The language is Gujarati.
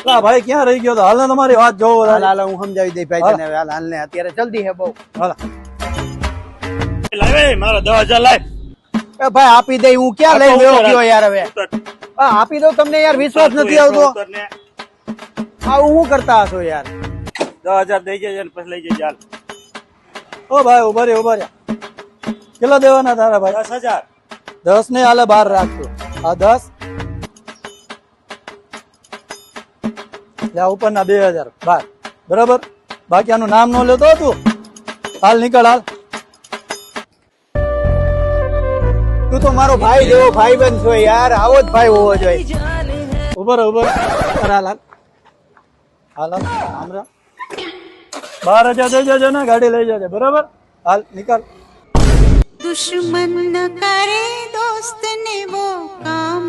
લા ભાઈ ક્યાં રહી ગયો તો? હાલ ને તમારી વાત જોવો. હાલ હાલ હું સમજાવી દઈ ભાઈ તને. હાલ હાલ ને અત્યારે જલ્દી હે બહુ. હાલ લાવે મારો 10,000 લાવ. એ ભાઈ આપી દઈ. હું ક્યાં લઈ ગયો કયો યાર હવે. ઉતર. આપી દઉં તમને યાર વિશ્વાસ નથી આવતો. ઉતર ને. આવું શું કરતા હશો યાર. 10,000 દઈ જજે ને પછી લઈ જજે હાલ. ઓ ભાઈ ઉભા રે ઉભા રે. કેટલા દેવાના તારા ભાઈ? 10,000. 10 ને હાલે 12 રાખજો. આ 10 યા ઉપરના 2,000 12 બરાબર. બાકી આનું નામ નો લેતો તું. હાલ નીકળ હાલ. તું તો મારો ભાઈ જેવો ભાઈ બંધ છો યાર. આવો જ ભાઈ હોવો જોઈએ. ઉભા રહો ઉભા રહો. હાલ હાલ હાલ હાલ આમ રા. 12,000 દઈ જજો ને ગાડી લઈ જજે બરાબર. હાલ નીકળ. दुश्मन न करे दोस्त ने वो काम